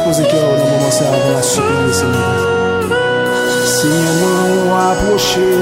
disposer cœur dans le moment ça avant la suite de Seigneur. Seigneur nous approcher,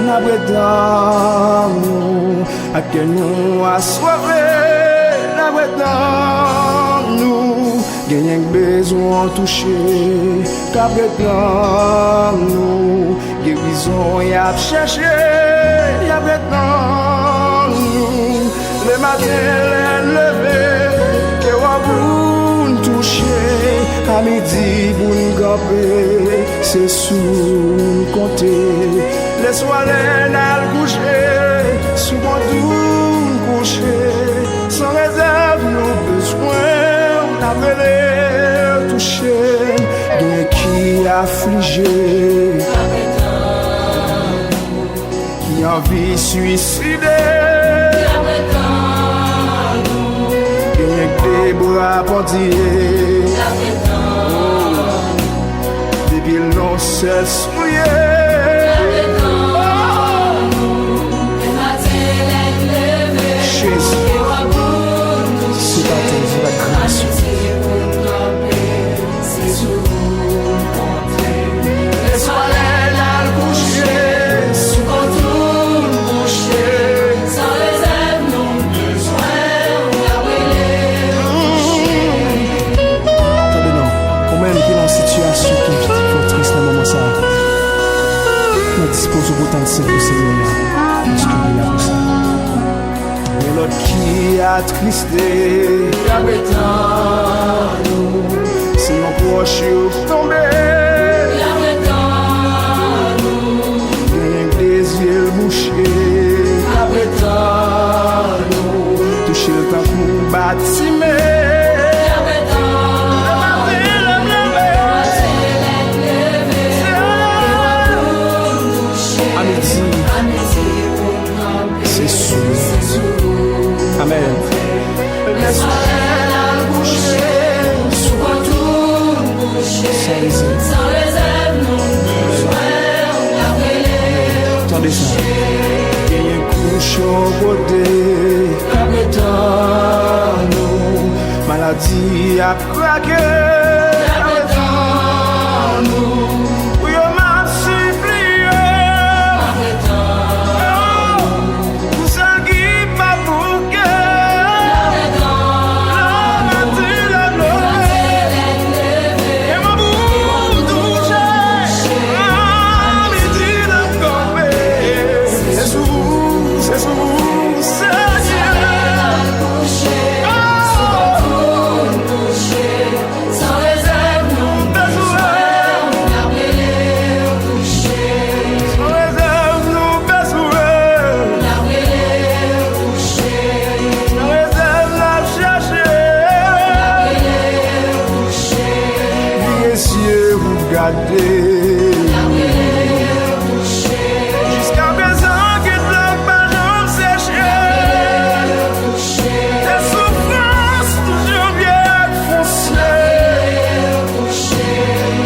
n'abredant nous, à que nous assoiffés, n'abredant nous, gagnons besoin toucher, qu'abredant nous, guérison y a cherché, y a maintenant nous, le matin les lever, que vous nous toucher, à midi pour nous camper, c'est sous nous compter, les soirées n'allent coucher, souvent tout nous coucher, sans réserve nos besoins, d'appeler toucher, de qui affligé, qui a envie suicider. Des bras pendillés, des villes non cessent mouillées. Jésus, c'est à toi la grâce. Les soirées l'al coucher, souvent tout coucher, sans réserve nos besoins. Situation qui est triste dans le moment ça. Nous disposons autant de simple Seigneur. Parce qu'il est là pour ça. Mais l'autre qui a attristé, il a bétant nous. C'est mon proche tombé. Il a bétant nous. Il des yeux bouchés. Il a bétant nous. Toucher le temps pour bâtimer. Amen. Laisse-moi la boucher, souvent tout boucher, sans réserve, non besoin, attendez ça. Il y a un couche au côté, abétant nous, maladie à craquer, abétant nous. Jusqu'à présent, que l'homme pas jamais séché. Tes souffrances toujours bien foncées.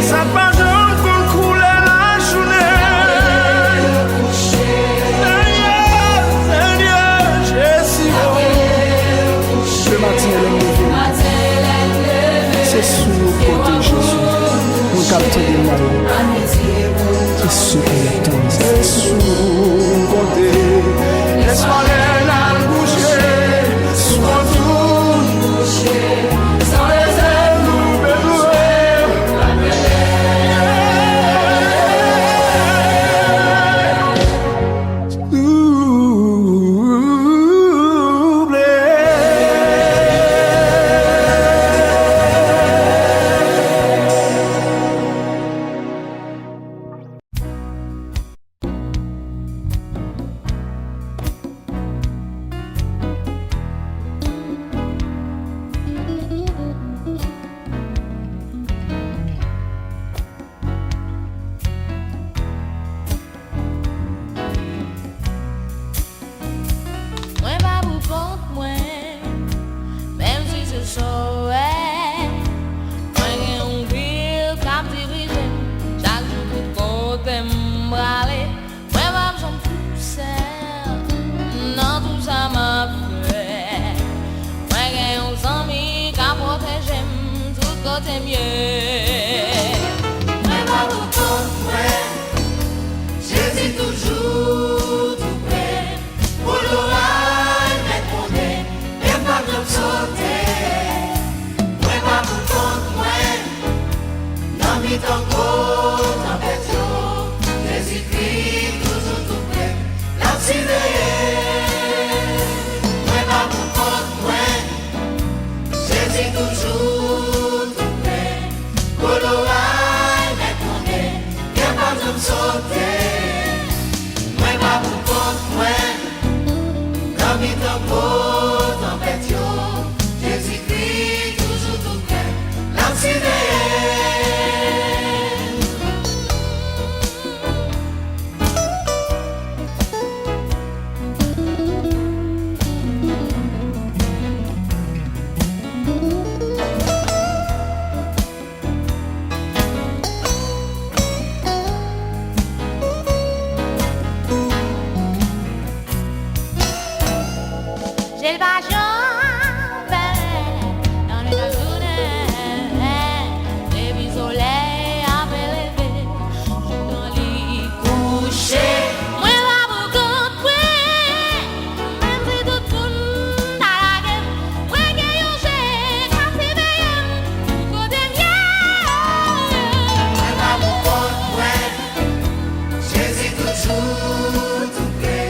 Ça pas jamais qu'on coule la journée. Seigneur, Jésus. Le matin, c'est sous le côté Jésus. Nous captons des malheurs. C'est ce qu'on attend. C'est sous le côté. Laisse-moi la bouger. Souvent tout bouger. Sans réserve, nous besoin. côté mieux. Moi pas pour compte moi, Jésus toujours tout près. Pour l'oreille mettre mon nez, et pas de sauter. Moi pas pour compte moi, non mi tango, tempête yo. Jésus-Christ toujours tout près, l'auxiliaire. Moi pas pour compte moi, Jésus toujours tout près. Pour l'oreille mettre mon nez, et pas de sauter. Moi pas pour compte moi, non mi tango, tempête yo. Jésus-Christ toujours tout près, l'auxiliaire. J'ai le vagin dans le journée, les vies soleil après lever, dans lit couché. Moi va vous comprendre, même si tout le monde a la gueule, moi qui j'ai captivé, côté mieux. Moi pas pour compte moi, Jésus toujours tout près.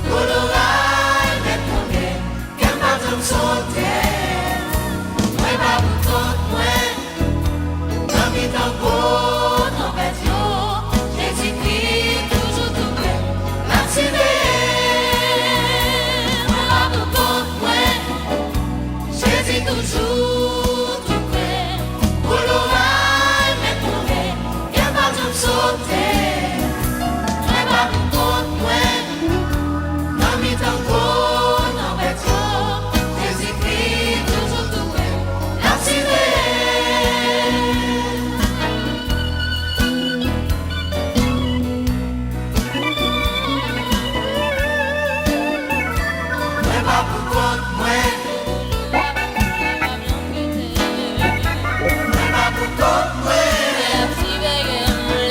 Pour l'oreille mettre mon nez, qu'elle pas de sauter. Moi pas pour compte moi, dans mi tango, tempête yo. Jésus-Christ toujours tout près, l'auxiliaire. Moi pas pour compte moi, Jésus toujours tout près. Pour l'oreille mettre mon nez, qu'elle pas de sauter. Moi pas pour compte moi, dans mi tango, tempête yo. Jésus-Christ toujours tout près, l'auxiliaire. Moi pas pour compte moi, moi pas pour compte moi,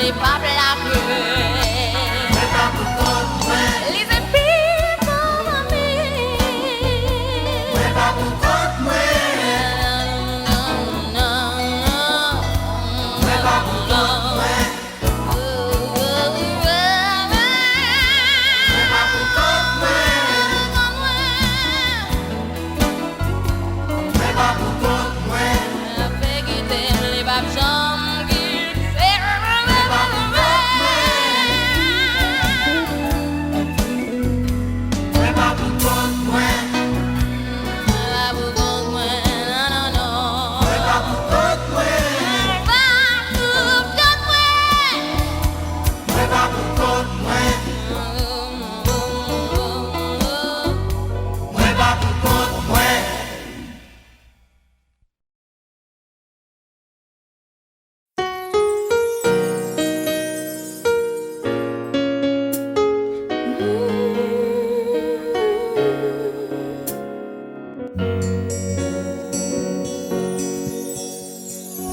Les papes la moi pas pour compte moi, les épis pour mamie. moi pas pour compte moi, moi pas pour compte moi, moi pas pour compte moi, moi pas pour compte moi, moi pas pour compte moi, moi pas pour compte moi, moi pas pour compte moi, moi pas pour compte moi, moi pas pour compte moi.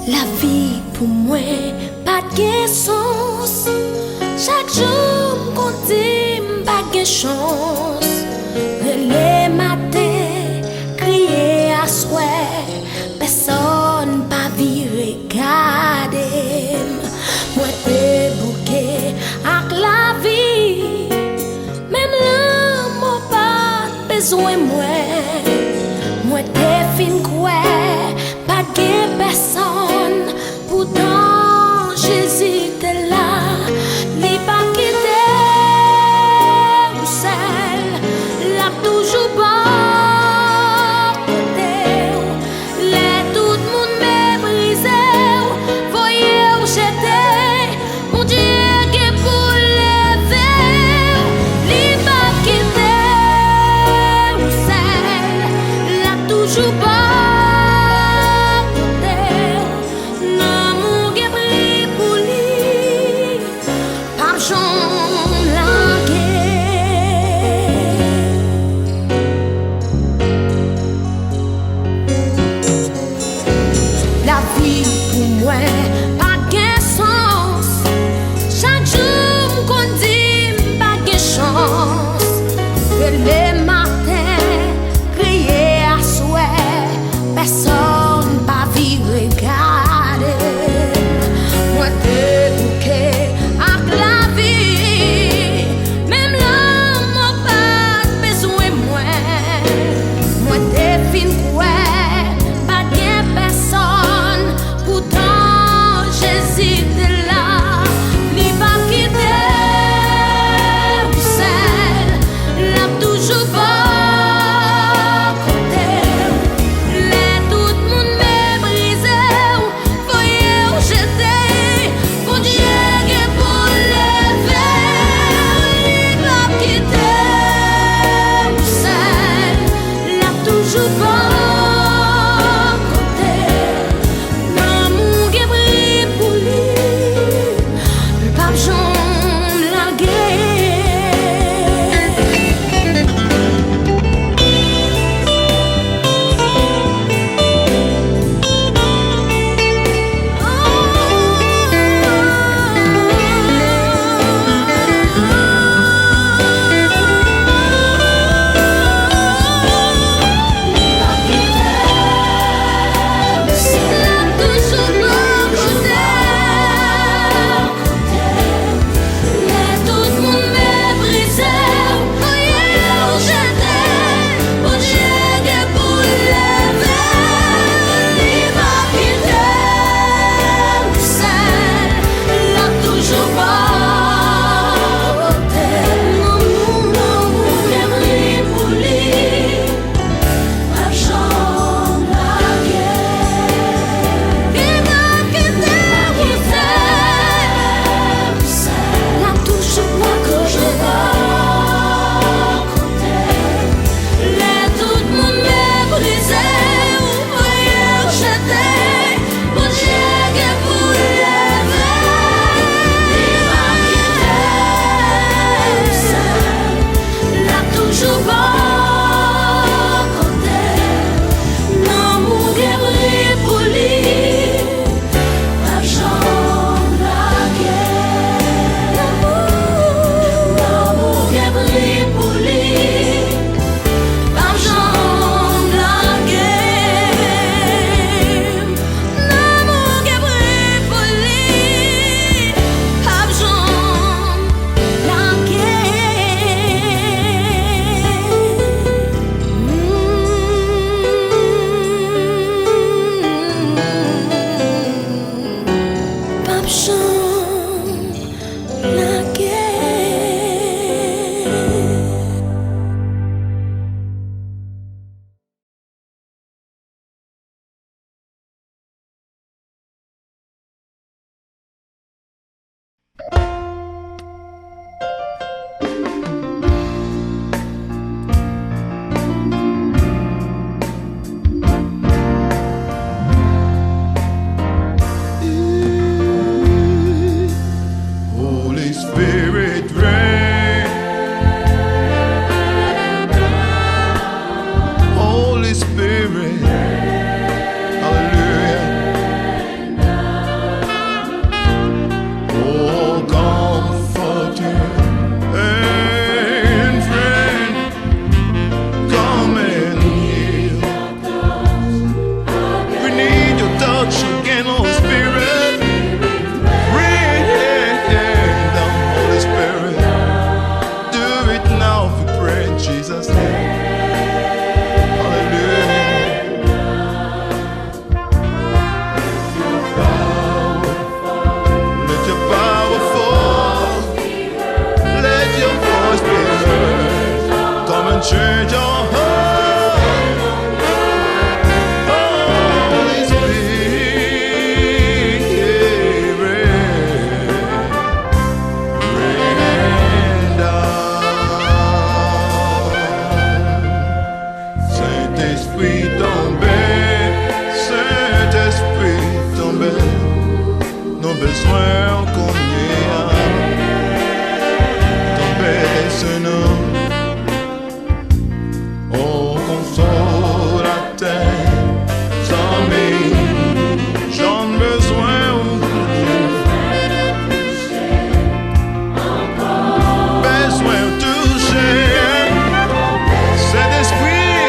La vie pour moi, pas de sens. Chaque jour, m'compte pas de chance. Les matins, crier à souhait, personne pas viré regarder. Moi, t'es bouquet avec la vie, même l'amour pas besoin moi. Moi, t'es fin quoi, pas de personne. Pourtant, Jésus t'es là, les pas quitté ou seul, l'a toujours pas. change your heart. Holy Spirit, rain down. Saint-Esprit tombé, Saint-Esprit tombé, nos besoins qu'on y a. Tombé sur nous, oh consolateur, amis, j'en ai besoin. Besoin de toucher. Saint-Esprit,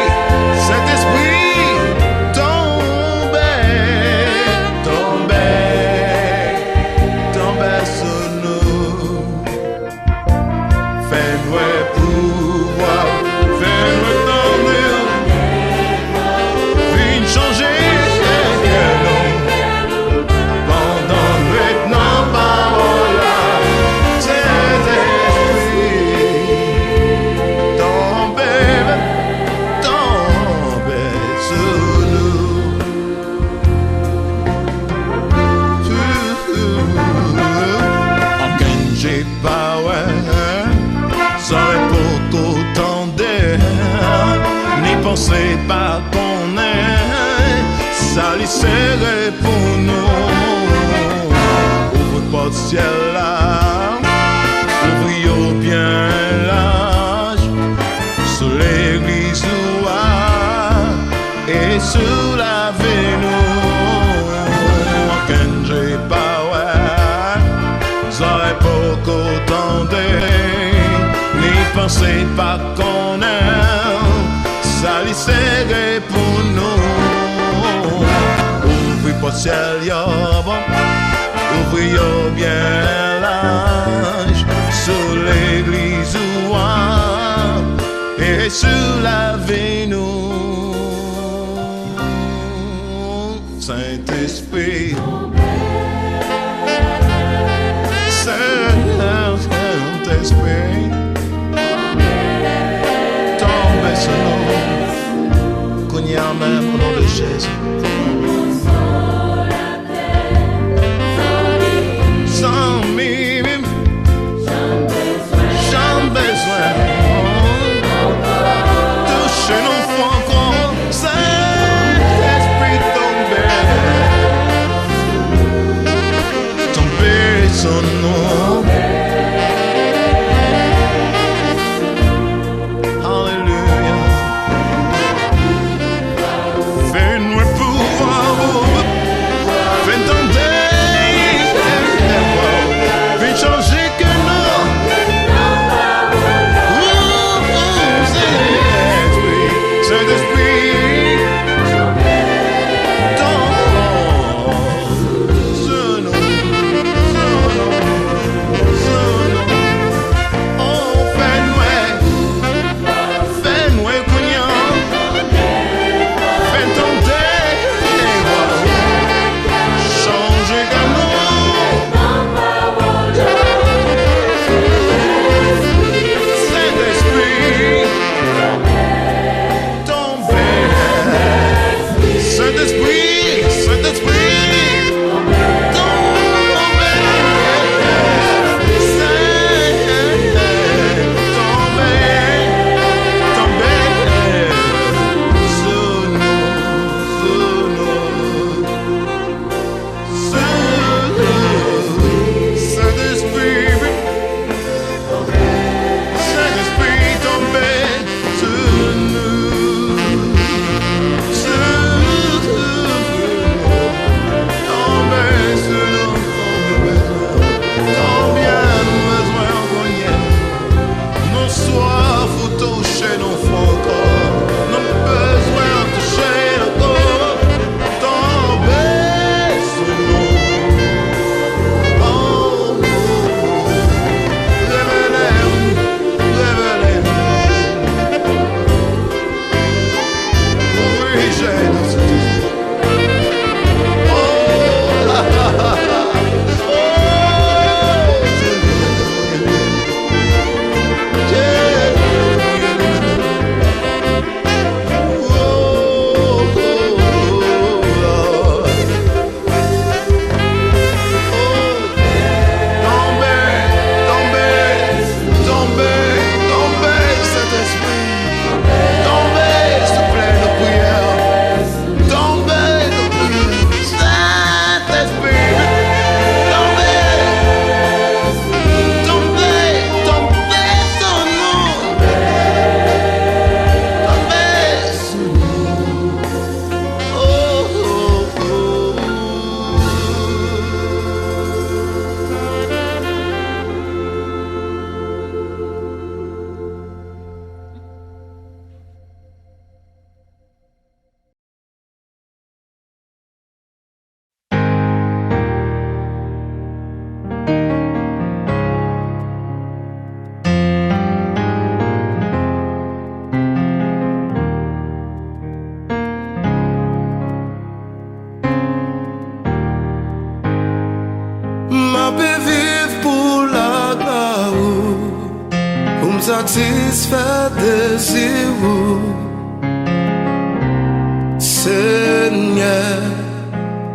Saint-Esprit, tombez, tombez, tombez sur nous. Fais-nous pouvoir, fais-nous tendre, viens changer pendant maintenant parole. Saint-Esprit, tombez, tombez sur nous. En j'ai pas ouais, ça pour qu'autant d'air, n'y pensez pas qu'on est, ça lui serait pour nous. Ouvre pas le ciel là, ouvrez bien l'âge, sur l'église et sur la nous. En j'ai pas ouais, ça pour qu'autant d'air, n'y pensez pas qu'on aime, ça lui serait pour nous. Ouvrez pas le ciel, ouvrez bien l'âge, sur l'église et sur la nous. Saint-Esprit, Saint-Esprit, tombe sur nous, qu'on y a même au nom de Jésus. Sans mime, j'en besoin, touchez nos fronts, Saint-Esprit tombez sur nous. Alléluia. Fais-nous pouvoir. satisfait désir. Seigneur,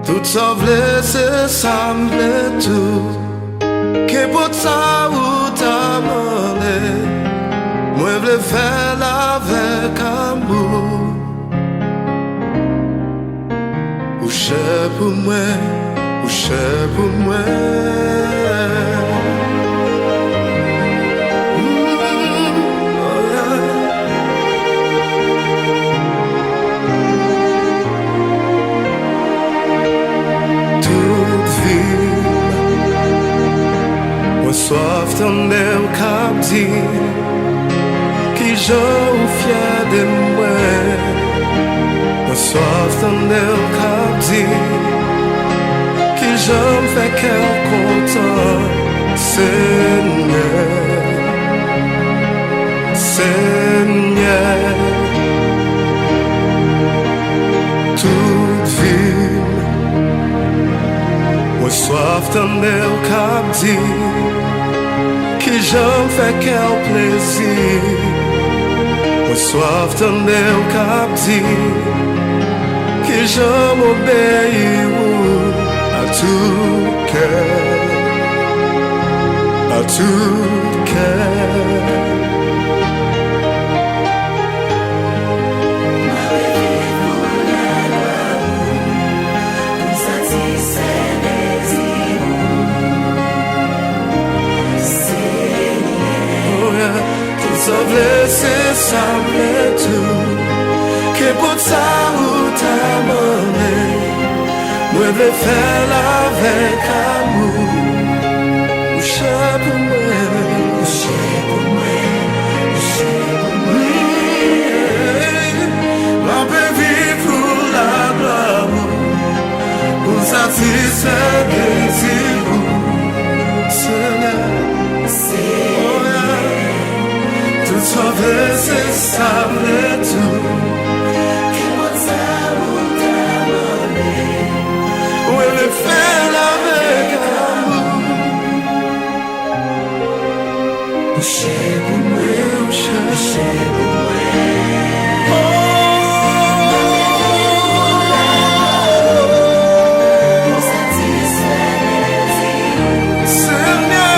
tout ça v'lait, c'est semblé tout. Que pour ça ou t'as demandé, moi v'lais faire avec amour. Ou cher pour moi, ou cher pour moi. Soif ton air captif, qui j'en fier de moi. Soif ton air captif, qui j'en fait cœur content. Seigneur, Seigneur, toute vie. Soif ton air captif, qui j'en fais quel plaisir. Soif ton air captif, qui j'en m'obéis à tout cœur, à tout cœur. C'est semblé tout, que pour ça ou t'as demandé, moi je vais faire avec amour. Ou cher pour moi, ou cher pour moi, ou cher pour moi. Ma bébé pour la gloire, pour satisfaire des désirs. Seigneur, sauver c'est semblé tout. Que mon amour t'a donné, oui le faire avec amour. Cher pour moi, cher pour moi. Pour satisfaire les désirs. Seigneur,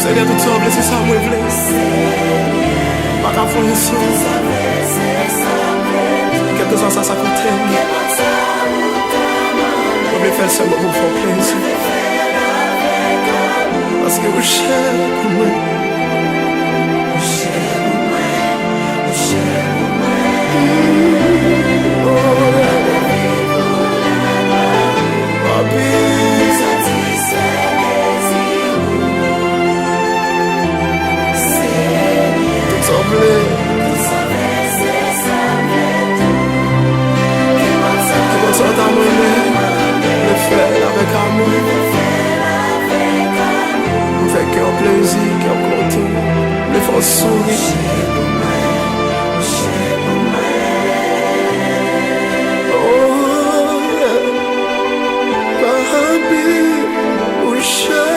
Seigneur, tout ça, c'est ça, moi, je veux. Pas qu'à faire ça. Quelque chose, ça coûte. On veut faire ça, pour faire plaisir. Parce que vous cher pour moi. Vous cher pour moi. Vous cher pour moi. Plaisir, qui a compté, les forces sourires. Oh, yeah. Baby, we share.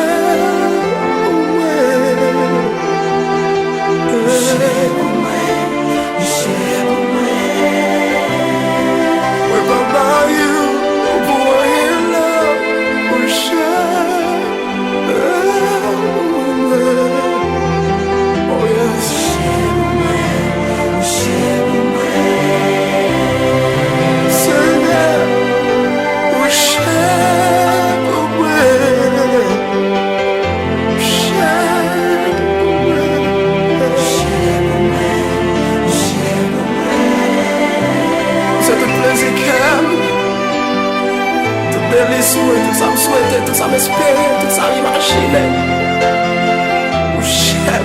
We're about you, boy, in love, we share. Oh yes. Seigneur, we share away. C'est tout plaisir qu'aime. Tout délice, tout ça me souhaite, tout ça m'espère, tout ça m'imagine. We share